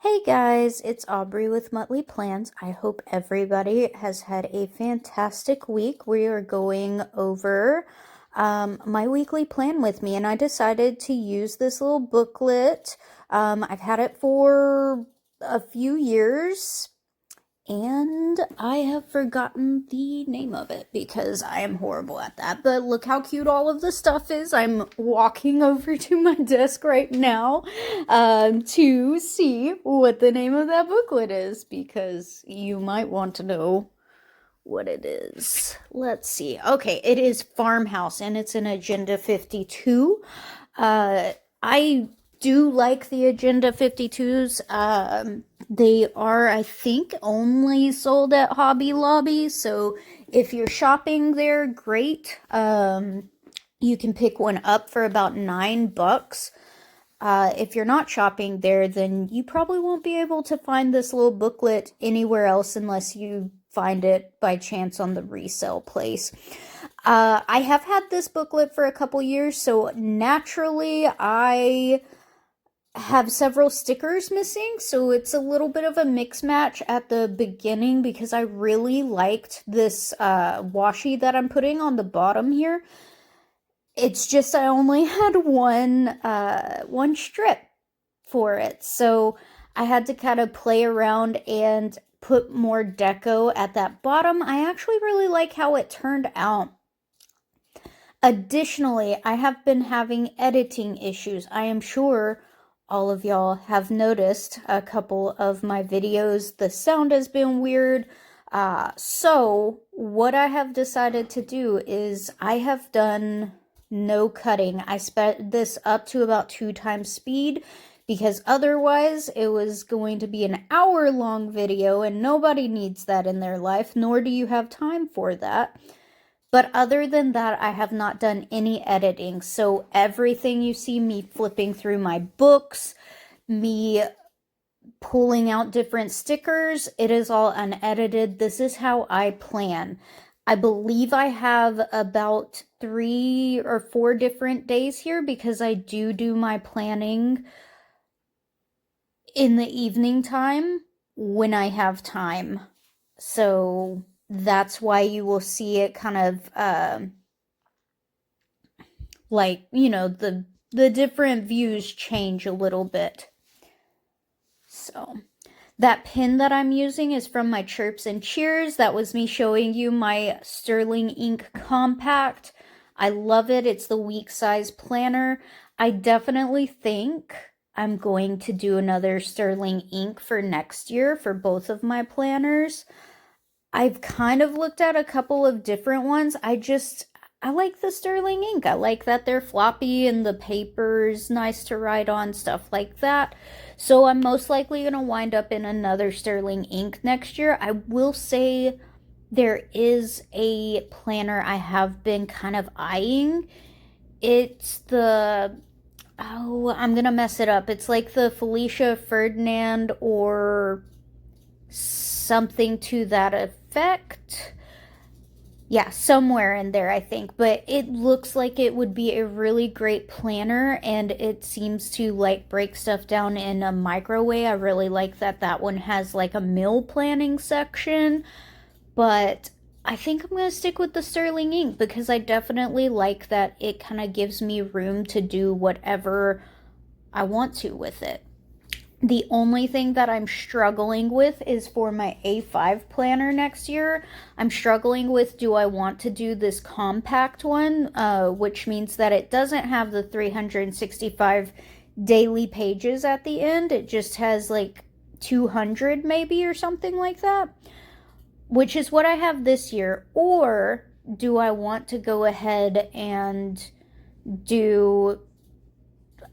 Hey guys, it's Aubrey with Muttley Plans. I hope everybody has had a fantastic week. We are going over my weekly plan with me, and I decided to use this little booklet. I've had it for a few years, and I have forgotten the name of it because I am horrible at that. But look how cute all of the stuff is. I'm walking over to my desk right now to see what the name of that booklet is because you might want to know what it is. Let's see. Okay, it is Farmhouse and it's an Agenda 52. I do like the Agenda 52s. They are, I think, only sold at Hobby Lobby. So if you're shopping there, great. You can pick one up for about $9. If you're not shopping there, then you probably won't be able to find this little booklet anywhere else unless you find it by chance on the resale place. I have had this booklet for a couple years, so naturally I have several stickers missing, so it's a little bit of a mix match at the beginning because I really liked this washi that I'm putting on the bottom here. It's just I only had one strip for it, so I had to kind of play around and put more deco at that bottom. I actually really like how it turned out. Additionally, I have been having editing issues. I am sure all of y'all have noticed a couple of my videos. The sound has been weird. So what I have decided to do is I have done no cutting. I sped this up to about 2 times speed because otherwise it was going to be an hour-long video and nobody needs that in their life, nor do you have time for that. But other than that, I have not done any editing. So everything you see me flipping through my books, me pulling out different stickers, it is all unedited. This is how I plan. I believe I have about 3 or 4 different days here because I do my planning in the evening time when I have time. So that's why you will see it kind of like, you know, the different views change a little bit. So that pin that I'm using is from my Chirps and Cheers. That was me showing you my Sterling Ink Compact. I love it. It's the week size planner. I definitely think I'm going to do another Sterling Ink for next year for both of my planners. I've kind of looked at a couple of different ones. I like the Sterling Ink. I like that they're floppy and the paper's nice to write on, stuff like that. So I'm most likely going to wind up in another Sterling Ink next year. I will say there is a planner I have been kind of eyeing. It's the, oh, I'm going to mess it up. It's like the Felicia Ferdinand or something to that effect. Yeah, somewhere in there, I think. But it looks like it would be a really great planner, and it seems to like break stuff down in a micro way. I really like that that one has like a meal planning section. But I think I'm going to stick with the Sterling Ink because I definitely like that it kind of gives me room to do whatever I want to with it. The only thing that I'm struggling with is for my A5 planner next year. I'm struggling with, do I want to do this compact one, which means that it doesn't have the 365 daily pages at the end. It just has like 200 maybe or something like that, which is what I have this year. Or do I want to go ahead and do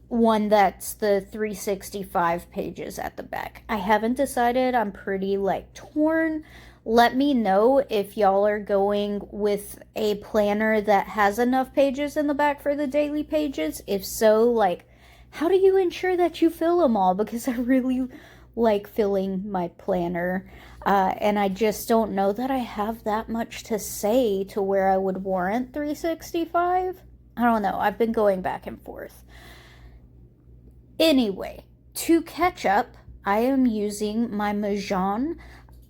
one that's the 365 pages at the back? I haven't decided. I'm pretty like torn. Let me know if y'all are going with a planner that has enough pages in the back for the daily pages. If so, like, how do you ensure that you fill them all? Because I really like filling my planner, and I just don't know that I have that much to say to where I would warrant 365. I don't know. I've been going back and forth. Anyway, to catch up, I am using my Majon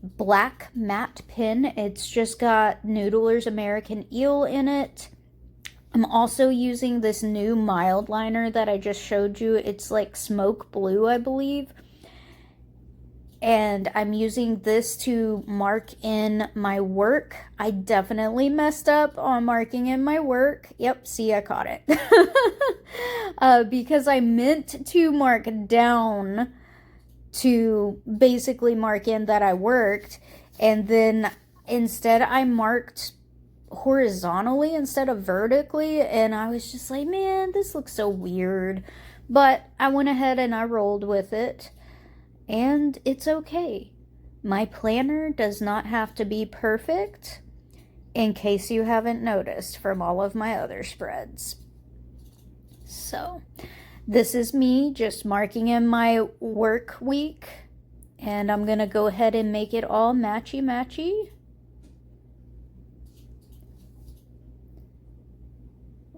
black matte pen. It's just got Noodler's American Eel in it. I'm also using this new mild liner that I just showed you. It's like smoke blue, I believe. And I'm using this to mark in my work. I definitely messed up on marking in my work. Yep, see, I caught it. Because I meant to mark down to basically mark in that I worked. And then instead I marked horizontally instead of vertically, and I was just like, man, this looks so weird. But I went ahead and I rolled with it, and it's okay. My planner does not have to be perfect, in case you haven't noticed from all of my other spreads. So this is me just marking in my work week, and I'm gonna go ahead and make it all matchy.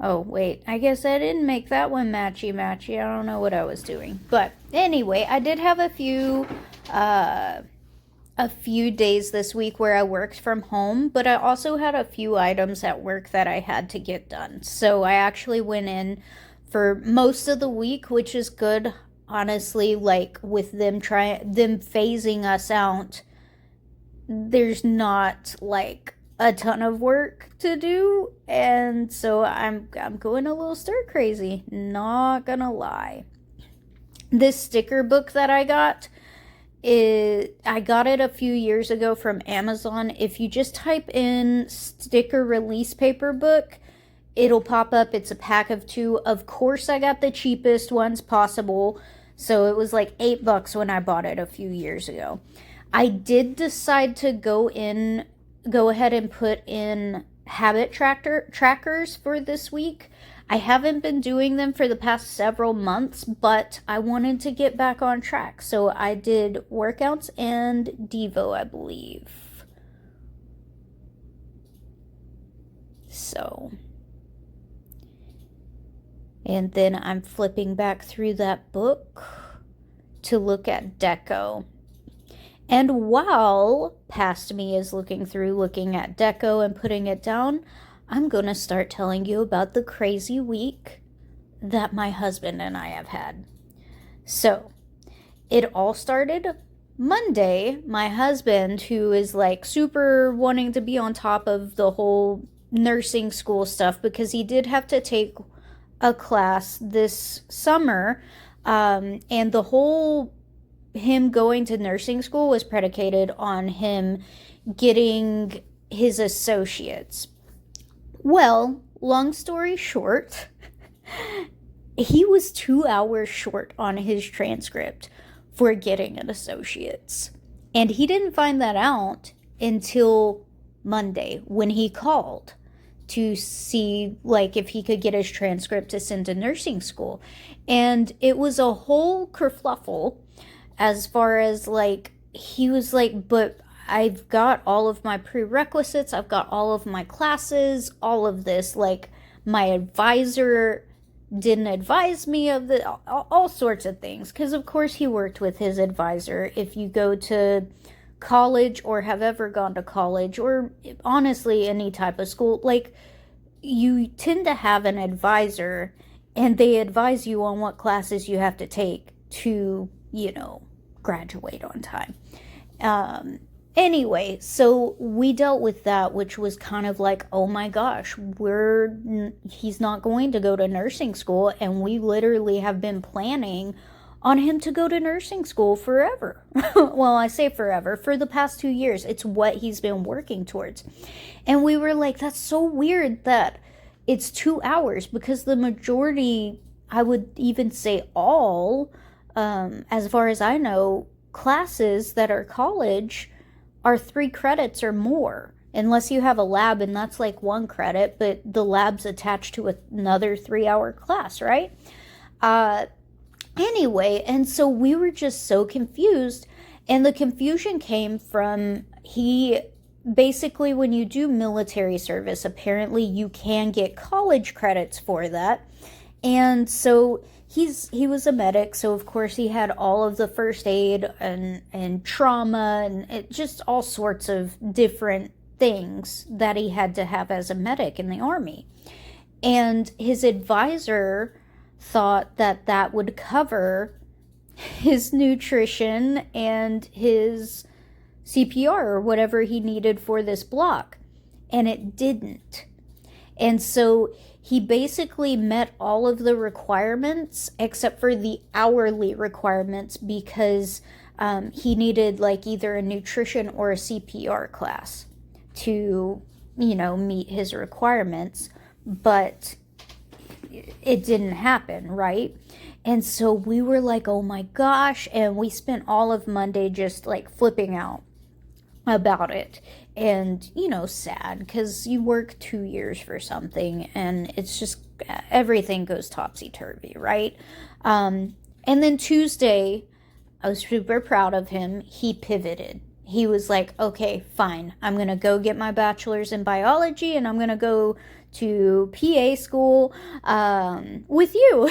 Oh, wait, I guess I didn't make that one matchy. I don't know what I was doing. But anyway, I did have a few days this week where I worked from home, but I also had a few items at work that I had to get done. So I actually went in for most of the week, which is good, honestly. Like, with them phasing us out, there's not like a ton of work to do, and so I'm going a little stir crazy, not gonna lie. This sticker book that I got it a few years ago from Amazon. If you just type in sticker release paper book, it'll pop up. It's a pack of 2. Of course, I got the cheapest ones possible, so it was like $8 when I bought it a few years ago. I did decide to go ahead and put in habit trackers for this week. I haven't been doing them for the past several months, but I wanted to get back on track. So I did workouts and Devo, I believe. So, and then I'm flipping back through that book to look at Deco. And while past me is looking at Deco and putting it down, I'm going to start telling you about the crazy week that my husband and I have had. So, it all started Monday. My husband, who is like super wanting to be on top of the whole nursing school stuff, because he did have to take a class this summer, and the whole him going to nursing school was predicated on him getting his associates. Well, long story short, he was 2 hours short on his transcript for getting an associate's. And he didn't find that out until Monday when he called to see like if he could get his transcript to send to nursing school. And it was a whole kerfluffle. As far as like, he was like, but I've got all of my prerequisites, I've got all of my classes, all of this. Like, my advisor didn't advise me of all sorts of things. Because, of course, he worked with his advisor. If you go to college or have ever gone to college, or honestly any type of school, like, you tend to have an advisor, and they advise you on what classes you have to take to, graduate on time. Anyway, so we dealt with that, which was kind of like, oh my gosh, he's not going to go to nursing school, and we literally have been planning on him to go to nursing school forever. Well, I say forever, for the past 2 years. It's what he's been working towards. And we were like, that's so weird that it's 2 hours, because the majority, I would even say all, as far as I know, classes that are college are 3 credits or more, unless you have a lab, and that's like 1 credit, but the lab's attached to another 3-hour class, right? Anyway, and so we were just so confused, and the confusion came from basically, when you do military service, apparently you can get college credits for that. And so he was a medic, so of course he had all of the first aid and trauma and just all sorts of different things that he had to have as a medic in the Army. And his advisor thought that that would cover his nutrition and his CPR or whatever he needed for this block. And it didn't. And so he basically met all of the requirements except for the hourly requirements because he needed like either a nutrition or a CPR class to, meet his requirements. But it didn't happen, right? And so we were like, oh my gosh. And we spent all of Monday just like flipping out about it. And, sad because you work 2 years for something and it's just everything goes topsy-turvy, right? And then Tuesday, I was super proud of him. He pivoted. He was like, okay, fine. I'm going to go get my bachelor's in biology and I'm going to go to PA school with you.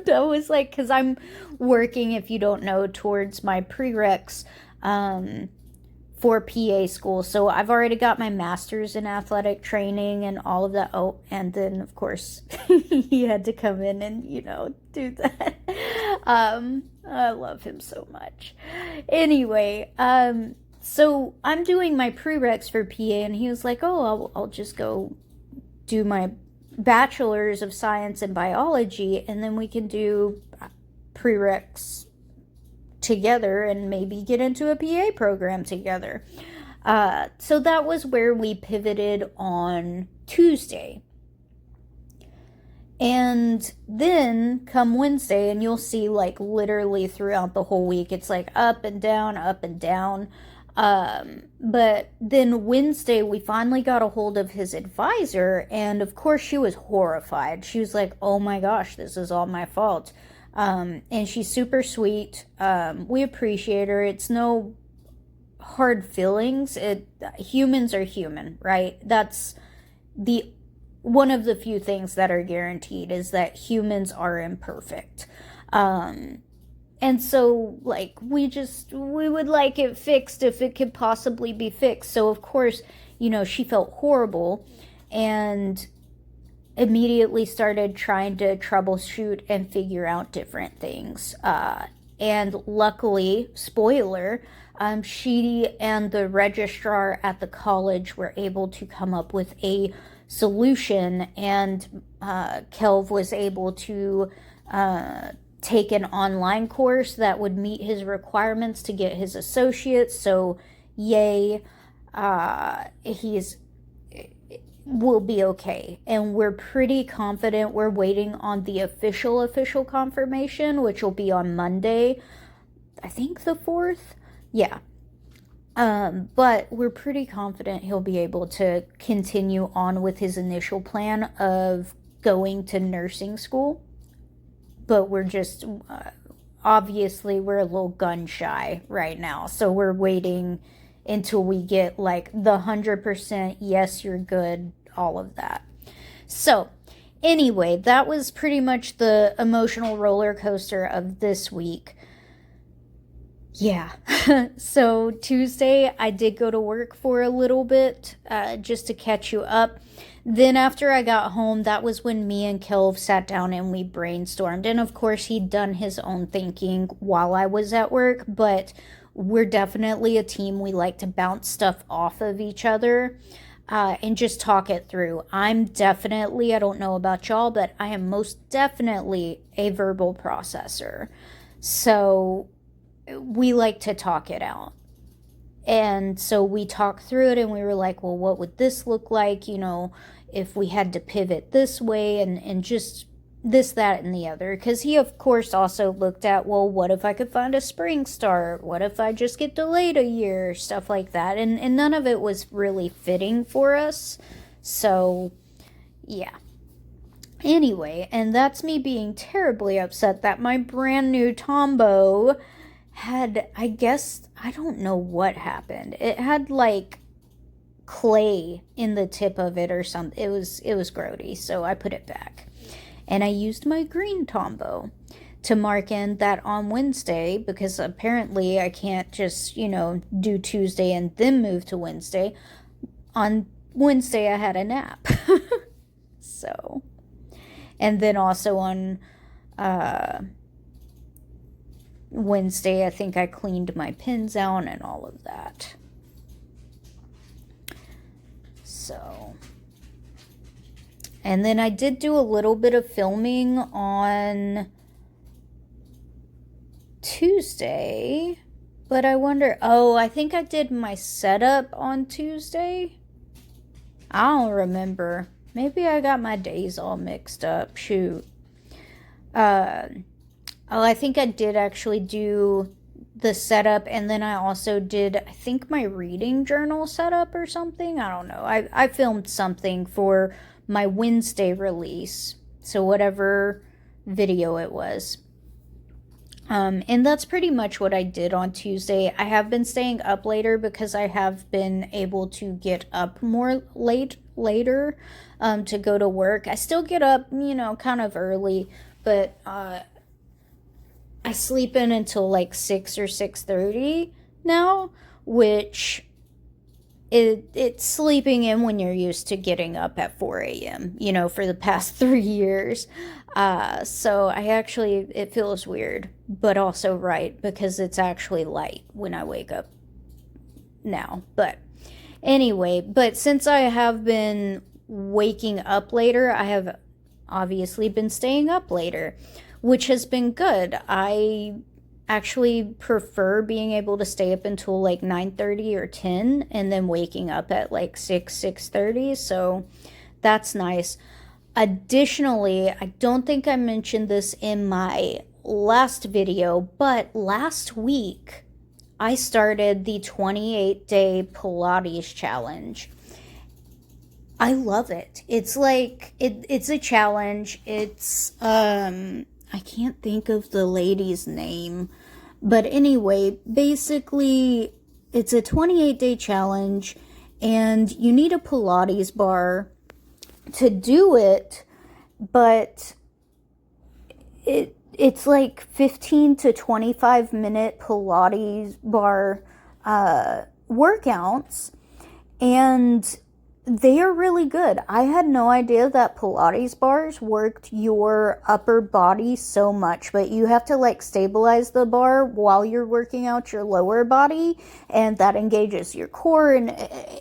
I was like, because I'm working, if you don't know, towards my prereqs for PA school. So I've already got my master's in athletic training and all of that. Oh, and then of course he had to come in and, do that. I love him so much. Anyway, so I'm doing my prereqs for PA and he was like, oh, I'll just go do my bachelor's of science in biology and then we can do prereqs together and maybe get into a PA program together. So that was where we pivoted on Tuesday. And then come Wednesday, and you'll see like literally throughout the whole week, it's like up and down, up and down. But then Wednesday, we finally got a hold of his advisor, and of course she was horrified. She was like, oh my gosh, this is all my fault. And she's super sweet. We appreciate her. It's no hard feelings. Humans are human, right? That's one of the few things that are guaranteed is that humans are imperfect. And so, like, we would like it fixed if it could possibly be fixed. So, of course, she felt horrible and immediately started trying to troubleshoot and figure out different things. And luckily, spoiler, she and the registrar at the college were able to come up with a solution, and Kelv was able to take an online course that would meet his requirements to get his associates. So, yay, will be okay. And we're pretty confident. We're waiting on the official confirmation, which will be on Monday, I think the 4th. Yeah. But we're pretty confident he'll be able to continue on with his initial plan of going to nursing school. But we're just, obviously, we're a little gun shy right now. So we're waiting until we get like the 100% yes, you're good, all of that. So anyway, that was pretty much the emotional roller coaster of this week. Yeah. So Tuesday, I did go to work for a little bit, just to catch you up. Then after I got home, that was when me and Kelv sat down and we brainstormed. And of course, he'd done his own thinking while I was at work, but we're definitely a team. We like to bounce stuff off of each other and just talk it through. I don't know about y'all, but I am most definitely a verbal processor. So we like to talk it out. And so we talked through it and we were like, well, what would this look like? If we had to pivot this way and just this, that, and the other. Because he, of course, also looked at, well, what if I could find a spring start? What if I just get delayed a year? Stuff like that. And none of it was really fitting for us. So, yeah. Anyway, and that's me being terribly upset that my brand new Tombow had, I guess, I don't know what happened. It had like clay in the tip of it or something. It was grody, so I put it back. and I used my green Tombow to mark in that on Wednesday, because apparently I can't just, do Tuesday and then move to Wednesday. On Wednesday, I had a nap. So, and then also on Wednesday, I think I cleaned my pins out and all of that. So, and then I did do a little bit of filming on Tuesday, but I wonder, I think I did my setup on Tuesday. I don't remember. Maybe I got my days all mixed up. Shoot. I think I did actually do the setup, and then I also did, I think, my reading journal setup or something. I don't know. I filmed something for my Wednesday release, so whatever video it was. And that's pretty much what I did on Tuesday. I have been staying up later because I have been able to get up more later to go to work. I still get up, kind of early, but I sleep in until like 6 or 6:30 now, which it's sleeping in when you're used to getting up at 4 a.m., for the past 3 years. So it feels weird, but also right, because it's actually light when I wake up now. But anyway, since I have been waking up later, I have obviously been staying up later, which has been good. I actually prefer being able to stay up until like 9:30 or 10 and then waking up at like 6:30. So that's nice. Additionally, I don't think I mentioned this in my last video, but last week I started the 28-day Pilates challenge. I love it. It's like, it's a challenge. It's, I can't think of the lady's name. But anyway, basically, it's a 28-day challenge, and you need a Pilates bar to do it, but it's like 15 to 25 minute Pilates bar workouts, and they are really good. I had no idea that Pilates bars worked your upper body so much, but you have to like stabilize the bar while you're working out your lower body, and that engages your core, and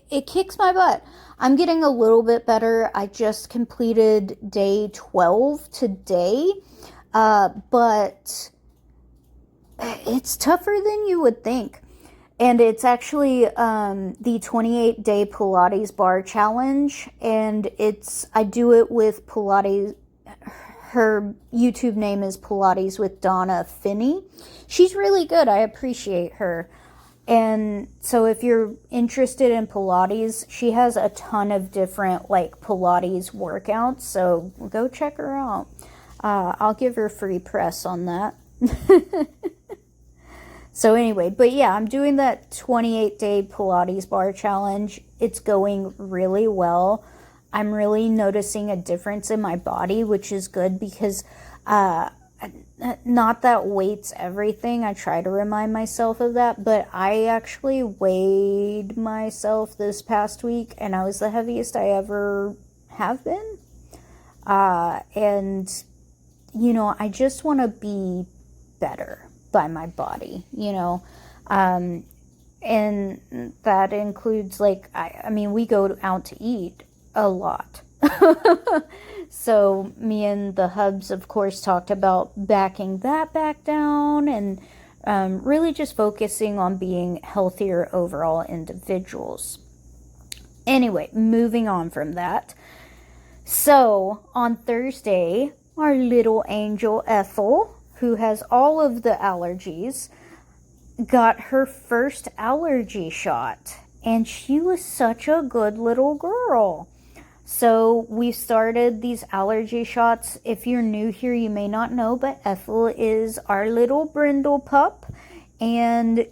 it kicks my butt. I'm getting a little bit better. I just completed day 12 today, but it's tougher than you would think. And it's actually the 28-day Pilates bar challenge, and I do it with Pilates. Her YouTube name is Pilates with Donna Finney. She's really good. I appreciate her. And so if you're interested in Pilates, she has a ton of different like Pilates workouts, so go check her out. I'll give her free press on that. So anyway, but yeah, I'm doing that 28-day Pilates bar challenge. It's going really well. I'm really noticing a difference in my body, which is good, because not that weight's everything. I try to remind myself of that, but I actually weighed myself this past week, and I was the heaviest I ever have been. And, I just want to be better by my body, and that includes like, I mean, we go out to eat a lot. So me and the hubs, of course, talked about backing that back down, and really just focusing on being healthier overall individuals. Anyway, moving on from that. So on Thursday, our little angel Ethel, who has all of the allergies, got her first allergy shot, and she was such a good little girl. So we started these allergy shots. If you're new here, you may not know, but Ethel is our little brindle pup, and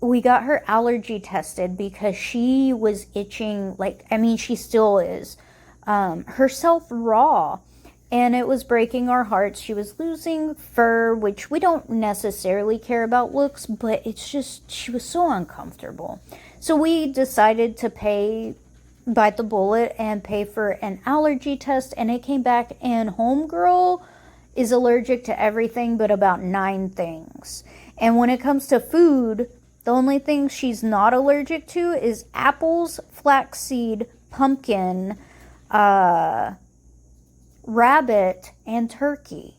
we got her allergy tested because she was itching, she still is, herself raw. and it was breaking our hearts. She was losing fur, which we don't necessarily care about looks, but it's just, she was so uncomfortable. So we decided to bite the bullet and pay for an allergy test, and it came back, and homegirl is allergic to everything but about 9 things. And when it comes to food, the only thing she's not allergic to is apples, flaxseed, pumpkin, rabbit, and turkey.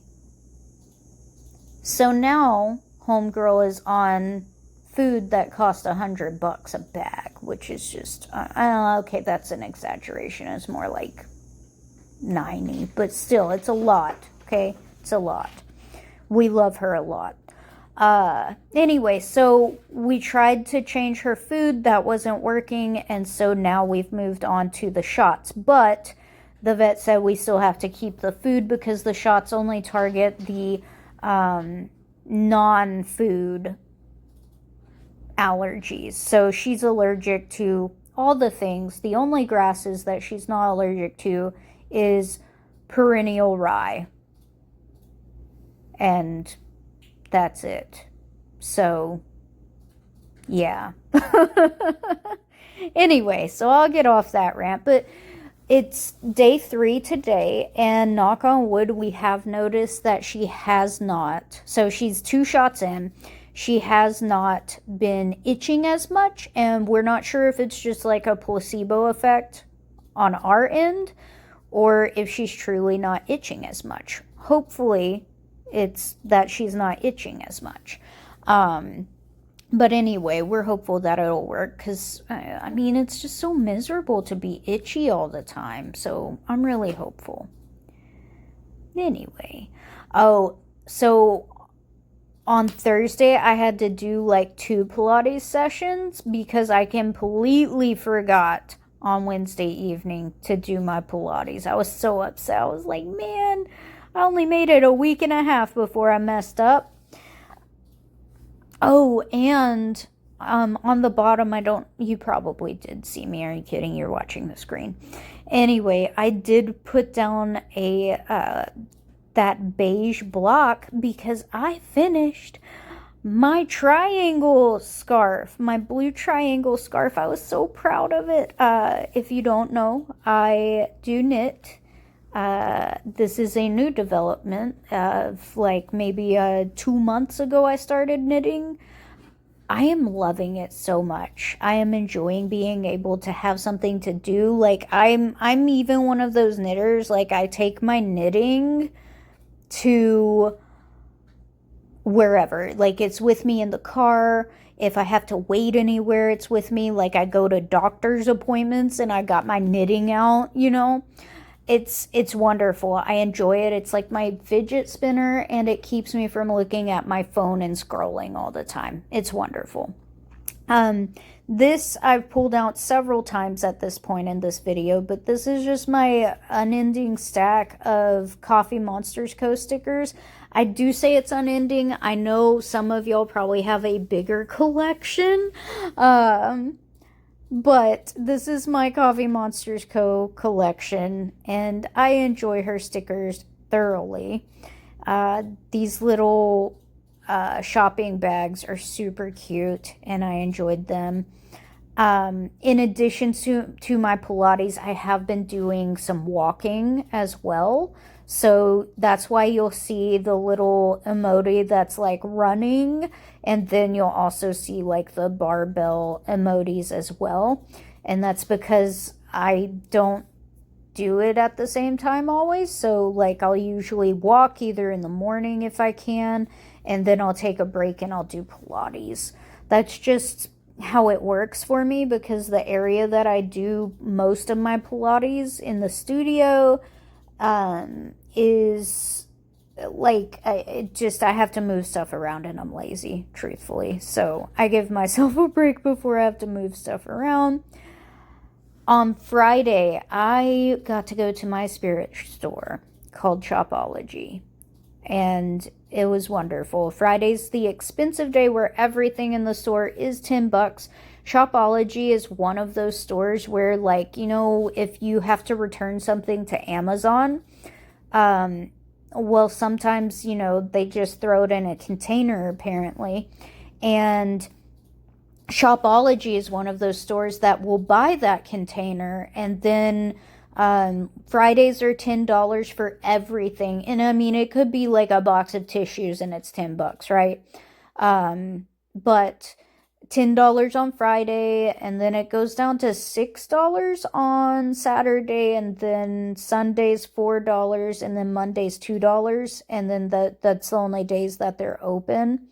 So now homegirl is on food that costs $100 a bag, which is just, okay, that's an exaggeration. It's more like 90, but still, it's a lot. Okay, it's a lot. We love her a lot. Anyway, so we tried to change her food. That wasn't working, and so now we've moved on to the shots. But the vet said we still have to keep the food because the shots only target the non-food allergies. So she's allergic to all the things. The only grasses that she's not allergic to is perennial rye. And that's it. So, yeah. Anyway, so I'll get off that rant. But it's day 3 today, and knock on wood, we have noticed that she has not. So she's 2 shots in. She has not been itching as much, and we're not sure if it's just like a placebo effect on our end, or if she's truly not itching as much. Hopefully, it's that she's not itching as much. But anyway, we're hopeful that it'll work because, I mean, it's just so miserable to be itchy all the time. So I'm really hopeful. Anyway. Oh, so on Thursday, I had to do like 2 Pilates sessions because I completely forgot on Wednesday evening to do my Pilates. I was so upset. I was like, man, I only made it a week and a half before I messed up. Oh, and on the bottom, you probably did see me. Are you kidding? You're watching the screen. Anyway, I did put down that beige block because I finished my triangle scarf, my blue triangle scarf. I was so proud of it. If you don't know, I do knit. This is a new development of like maybe 2 months ago I started knitting. I am loving it so much. I am enjoying being able to have something to do. Like I'm even one of those knitters, like I take my knitting to wherever. Like it's with me in the car. If I have to wait anywhere, it's with me. Like I go to doctor's appointments and I got my knitting out, you know. It's wonderful. I enjoy it. It's like my fidget spinner, and it keeps me from looking at my phone and scrolling all the time. It's wonderful. This I've pulled out several times at this point in this video, but this is just my unending stack of Coffee Monsters Co. stickers. I do say it's unending. I know some of y'all probably have a bigger collection. But this is my Coffee Monsters Co. collection, and I enjoy her stickers thoroughly. These little shopping bags are super cute, and I enjoyed them. In addition to my Pilates, I have been doing some walking as well. So that's why you'll see the little emoji that's like running, and then you'll also see like the barbell emojis as well. And that's because I don't do it at the same time always. So like I'll usually walk either in the morning if I can, and then I'll take a break and I'll do Pilates. That's just how it works for me because the area that I do most of my Pilates in the studio is like I have to move stuff around and I'm lazy, truthfully. So I give myself a break before I have to move stuff around. On Friday, I got to go to my spirit store called Shopology, and it was wonderful. Friday's the expensive day where everything in the store is $10. Shopology is one of those stores where, like, you know, if you have to return something to Amazon, Well, sometimes, they just throw it in a container, apparently. And Shopology is one of those stores that will buy that container, and then Fridays are $10 for everything. And I mean, it could be like a box of tissues and it's $10, right? But $10 on Friday, and then it goes down to $6 on Saturday, and then Sundays $4, and then Mondays $2, and then that's the only days that they're open.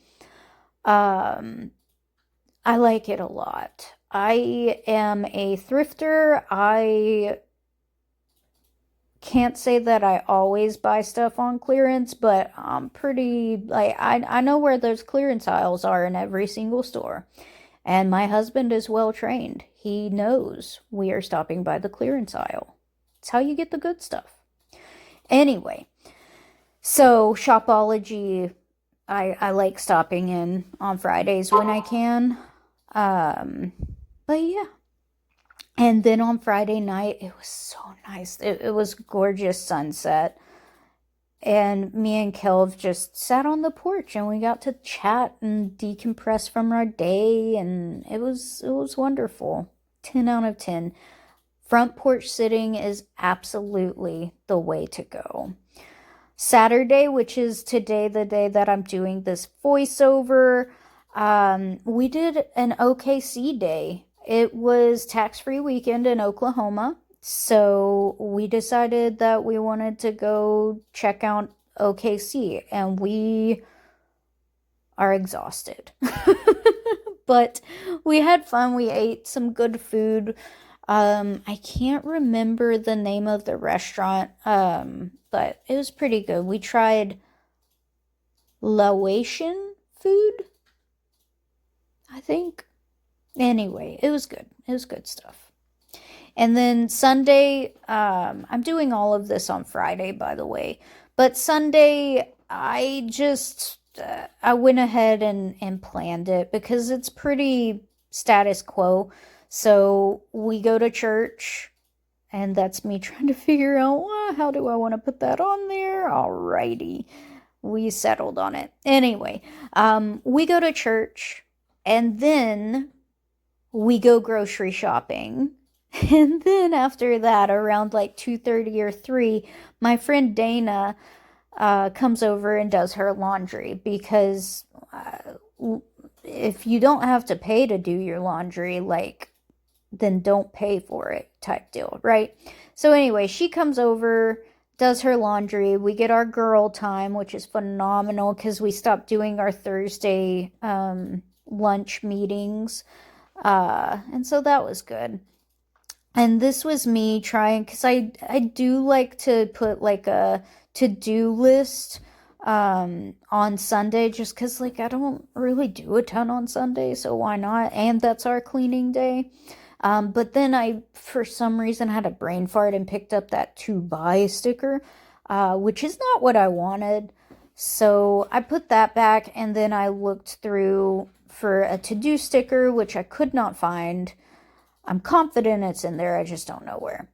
I like it a lot. I am a thrifter. I can't say that I always buy stuff on clearance, but I'm pretty, like, I know where those clearance aisles are in every single store. And my husband is well trained. He knows we are stopping by the clearance aisle. It's how you get the good stuff. Anyway, so Shopology, I like stopping in on Fridays when I can. But yeah. And then on Friday night, it was so nice. It was gorgeous sunset. And me and Kelv just sat on the porch and we got to chat and decompress from our day, and it was wonderful. 10 out of 10. Front porch sitting is absolutely the way to go. Saturday, which is today, the day that I'm doing this voiceover, we did an OKC day. It was tax-free weekend in Oklahoma. So we decided that we wanted to go check out OKC, and we are exhausted. But we had fun. We ate some good food. I can't remember the name of the restaurant, but it was pretty good. We tried Laotian food, I think. Anyway, it was good. It was good stuff. And then Sunday, I'm doing all of this on Friday, by the way. But Sunday, I went ahead and planned it because it's pretty status quo. So we go to church, and that's me trying to figure out, well, how do I want to put that on there? Alrighty. We settled on it. Anyway, we go to church, and then we go grocery shopping. And then after that, around like 2:30 or 3, my friend Dana comes over and does her laundry because if you don't have to pay to do your laundry, like, then don't pay for it type deal, right? So anyway, she comes over, does her laundry. We get our girl time, which is phenomenal because we stopped doing our Thursday lunch meetings. And so that was good. And this was me trying, because I do like to put like a to-do list on Sunday, just because, like, I don't really do a ton on Sunday, so why not? And that's our cleaning day. But then I, for some reason, had a brain fart and picked up that to buy sticker, which is not what I wanted. So I put that back, and then I looked through for a to-do sticker, which I could not find. I'm confident it's in there, I just don't know where.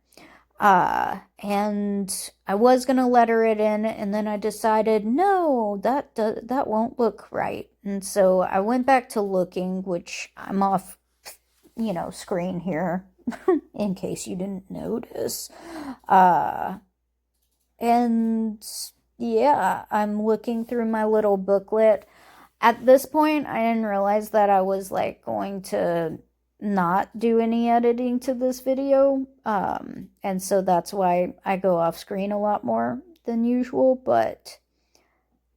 And I was gonna letter it in, and then I decided, no, that won't look right. And so I went back to looking, which I'm off, screen here, in case you didn't notice. And yeah, I'm looking through my little booklet. At this point, I didn't realize that I was like going to not do any editing to this video. And so that's why I go off screen a lot more than usual, but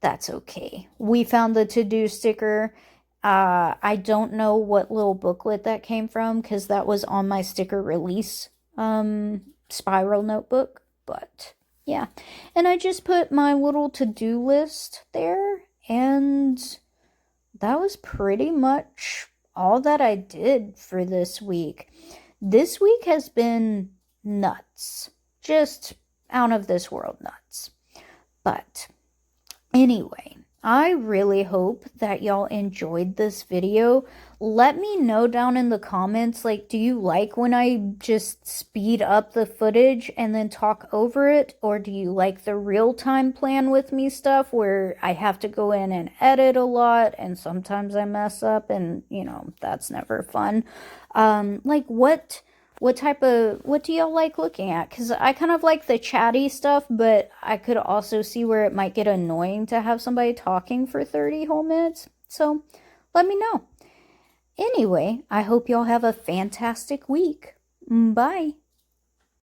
that's okay. We found the to-do sticker. I don't know what little booklet that came from because that was on my sticker release spiral notebook, but yeah. And I just put my little to-do list there, and that was pretty much all that I did for this week. This week has been nuts. Just out of this world nuts. But anyway, I really hope that y'all enjoyed this video. Let me know down in the comments, like, do you like when I just speed up the footage and then talk over it? Or do you like the real-time plan with me stuff where I have to go in and edit a lot and sometimes I mess up and, you know, that's never fun. Like, what do y'all like looking at? Because I kind of like the chatty stuff, but I could also see where it might get annoying to have somebody talking for 30 whole minutes. So let me know. Anyway, I hope y'all have a fantastic week. Bye.